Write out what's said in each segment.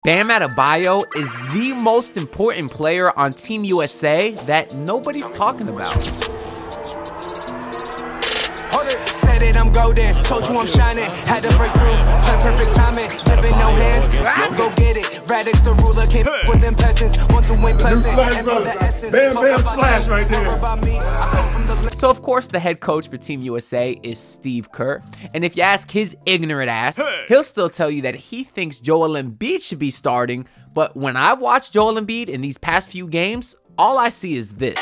Bam Adebayo is the most important player on Team USA that nobody's talking about. Said it, I'm golden. Told you I'm shining. Had to break through. Plan perfect timing. Giving no hands. Go get it. Radix the ruler. Can't with them peasants. Want to win pleasant. And for the essence. Bam slash right there. So of course the head coach for Team USA is Steve Kerr. And if you ask his ignorant ass, he'll still tell you that he thinks Joel Embiid should be starting. But when I watch Joel Embiid in these past few games, all I see is this.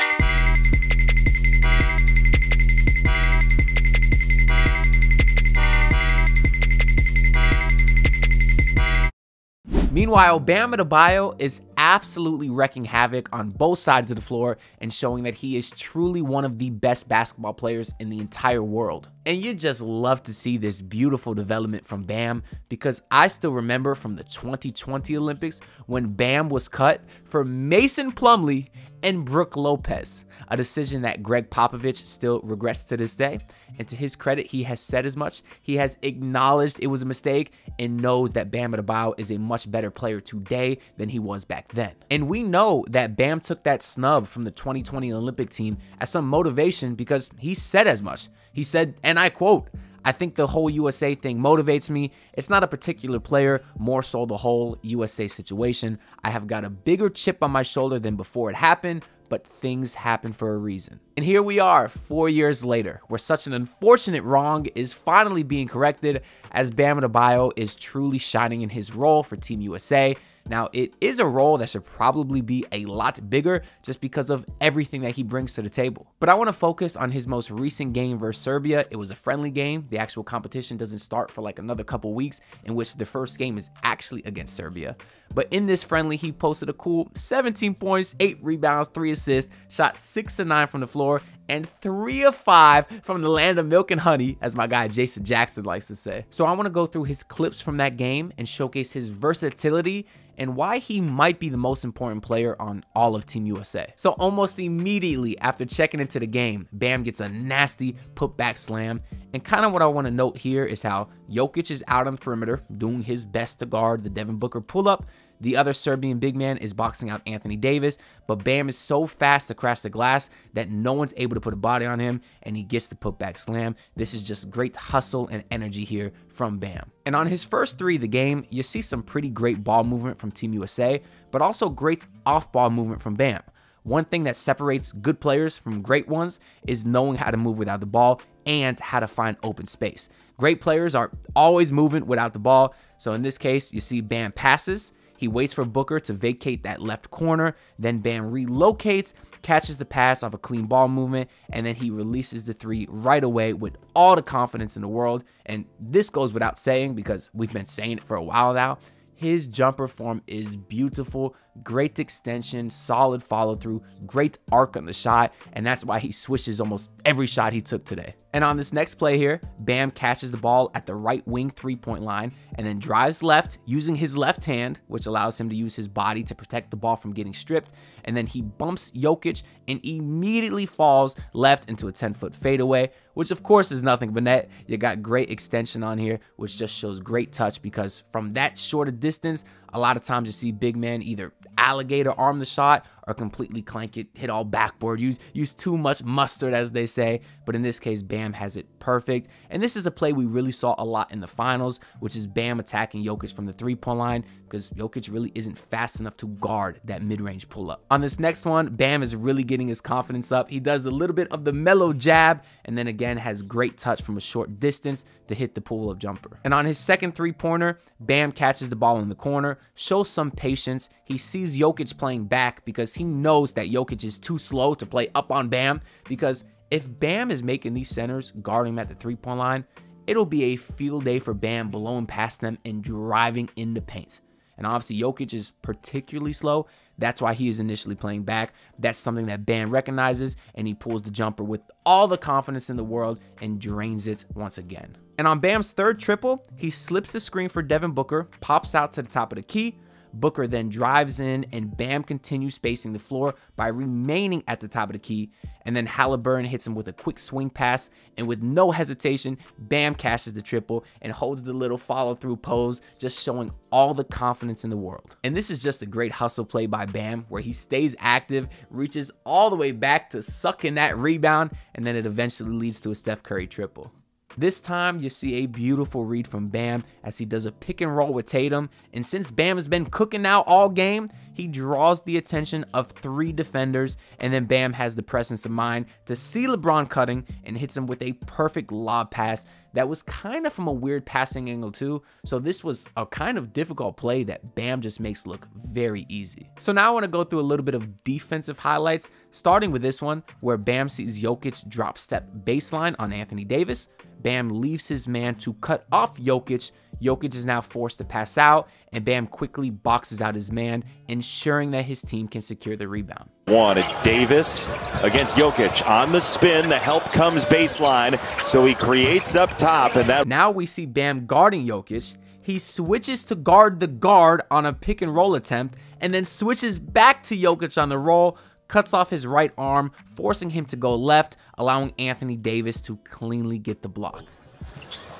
Meanwhile, Bam Adebayo is absolutely wrecking havoc on both sides of the floor and showing that he is truly one of the best basketball players in the entire world. And you just love to see this beautiful development from Bam, because I still remember from the 2020 Olympics when Bam was cut for Mason Plumlee and Brook Lopez, a decision that Greg Popovich still regrets to this day. And to his credit, he has said as much. He has acknowledged it was a mistake and knows that Bam Adebayo is a much better player today than he was back then. And we know that Bam took that snub from the 2020 Olympic team as some motivation because he said as much. He said, and I quote, "I think the whole USA thing motivates me. It's not a particular player, more so the whole USA situation. I have got a bigger chip on my shoulder than before it happened, but things happen for a reason." And here we are 4 years later, where such an unfortunate wrong is finally being corrected as Bam Adebayo is truly shining in his role for Team USA. Now, it is a role that should probably be a lot bigger just because of everything that he brings to the table. But I want to focus on his most recent game versus Serbia. It was a friendly game. The actual competition doesn't start for like another couple weeks, in which the first game is actually against Serbia. But in this friendly, he posted a cool 17 points, 8 rebounds, 3 assists, shot 6 of 9 from the floor, and 3 of 5 from the land of milk and honey, as my guy Jason Jackson likes to say. So I want to go through his clips from that game and showcase his versatility and why he might be the most important player on all of Team USA. So almost immediately after checking into the game, Bam gets a nasty putback slam. And kind of what I want to note here is how Jokic is out on the perimeter doing his best to guard the Devin Booker pull-up. The other Serbian big man is boxing out Anthony Davis, but Bam is so fast to crash the glass that no one's able to put a body on him, and he gets the putback slam. This is just great hustle and energy here from Bam. And on his first 3 of the game, you see some pretty great ball movement from Team USA, but also great off-ball movement from Bam. One thing that separates good players from great ones is knowing how to move without the ball and how to find open space. Great players are always moving without the ball, so in this case, you see Bam passes. He waits for Booker to vacate that left corner, then Bam relocates, catches the pass off a clean ball movement, and then he releases the 3 right away with all the confidence in the world. And this goes without saying because we've been saying it for a while now. His jumper form is beautiful, great extension, solid follow through, great arc on the shot, and that's why he swishes almost every shot he took today. And on this next play here, Bam catches the ball at the right wing 3-point line and then drives left using his left hand, which allows him to use his body to protect the ball from getting stripped. And then he bumps Jokic and immediately falls left into a 10-foot fadeaway, which of course is nothing but net. You got great extension on here, which just shows great touch because from that short a distance, a lot of times you see big men either alligator arm the shot or completely clank it, hit all backboard, use too much mustard, as they say. But in this case, Bam has it perfect. And this is a play we really saw a lot in the finals, which is Bam attacking Jokic from the 3-point line because Jokic really isn't fast enough to guard that mid-range pull-up. On this next one, Bam is really getting his confidence up. He does a little bit of the mellow jab and then again has great touch from a short distance to hit the pull-up jumper. And on his second 3-pointer, Bam catches the ball in the corner, shows some patience. He sees Jokic playing back because he knows that Jokic is too slow to play up on Bam, because if Bam is making these centers guarding him at the 3-point line, it'll be a field day for Bam blowing past them and driving in the paint. And obviously Jokic is particularly slow. That's why he is initially playing back. That's something that Bam recognizes, and he pulls the jumper with all the confidence in the world and drains it once again. And on Bam's third triple, he slips the screen for Devin Booker, pops out to the top of the key, Booker then drives in, and Bam continues spacing the floor by remaining at the top of the key. And then Haliburton hits him with a quick swing pass, and with no hesitation, Bam cashes the triple and holds the little follow-through pose, just showing all the confidence in the world. And this is just a great hustle play by Bam, where he stays active, reaches all the way back to suck in that rebound, and then it eventually leads to a Steph Curry triple. This time, you see a beautiful read from Bam as he does a pick and roll with Tatum, and since Bam has been cooking out all game, he draws the attention of 3 defenders, and then Bam has the presence of mind to see LeBron cutting and hits him with a perfect lob pass that was kind of from a weird passing angle too, so this was a kind of difficult play that Bam just makes look very easy. So now I want to go through a little bit of defensive highlights, starting with this one where Bam sees Jokic drop step baseline on Anthony Davis. Bam leaves his man to cut off Jokic. Jokic is now forced to pass out, and Bam quickly boxes out his man, ensuring that his team can secure the rebound. It's Davis against Jokic on the spin. The help comes baseline, so he creates up top, and that. Now we see Bam guarding Jokic. He switches to guard the guard on a pick and roll attempt, and then switches back to Jokic on the roll, cuts off his right arm, forcing him to go left, allowing Anthony Davis to cleanly get the block.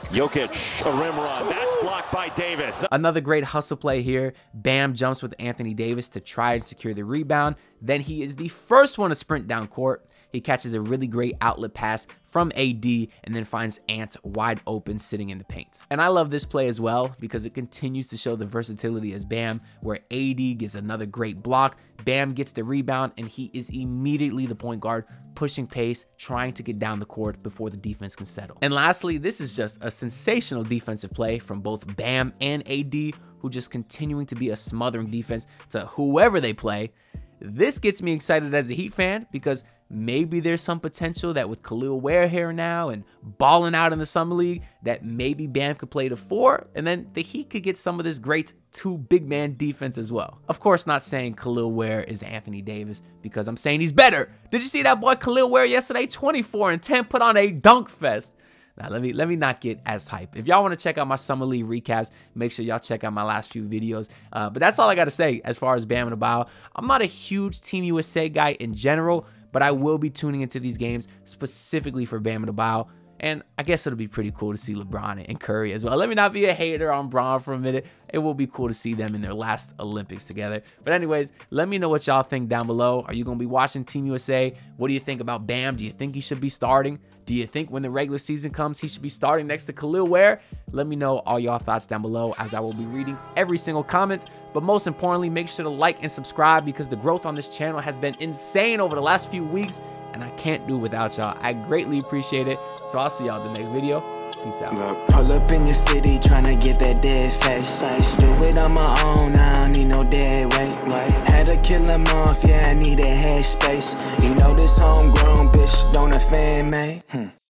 Jokic, a rim run. That's blocked by Davis. Another great hustle play here. Bam jumps with Anthony Davis to try and secure the rebound. Then he is the first one to sprint down court. He catches a really great outlet pass from AD and then finds Ant wide open sitting in the paint. And I love this play as well because it continues to show the versatility as Bam, where AD gets another great block. Bam gets the rebound, and he is immediately the point guard, pushing pace, trying to get down the court before the defense can settle. And lastly, this is just a sensational defensive play from both Bam and AD, who just continuing to be a smothering defense to whoever they play. This gets me excited as a Heat fan because maybe there's some potential that with Kel'el Ware here now and balling out in the Summer League, that maybe Bam could play the 4, and then the Heat could get some of this great 2 big man defense as well. Of course, not saying Kel'el Ware is Anthony Davis, because I'm saying he's better. Did you see that boy Kel'el Ware yesterday? 24 and 10, put on a dunk fest. Now, let me not get as hype. If y'all want to check out my Summer League recaps, make sure y'all check out my last few videos. But that's all I got to say as far as Bam Adebayo. I'm not a huge Team USA guy in general, but I will be tuning into these games specifically for Bam Adebayo. And I guess it'll be pretty cool to see LeBron and Curry as well. Let me not be a hater on Bron for a minute. It will be cool to see them in their last Olympics together. But anyways, let me know what y'all think down below. Are you going to be watching Team USA? What do you think about Bam? Do you think he should be starting? Do you think when the regular season comes, he should be starting next to Kel'el Ware? Let me know all y'all thoughts down below, as I will be reading every single comment. But most importantly, make sure to like and subscribe, because the growth on this channel has been insane over the last few weeks, and I can't do it without y'all. I greatly appreciate it. So I'll see y'all in the next video. Peace out. Look, pull up in your city trying to get that dead face. Do it on my own, I don't need no dead weight. Had to kill him off, yeah, I need a head space. You know this homegrown bitch don't offend me.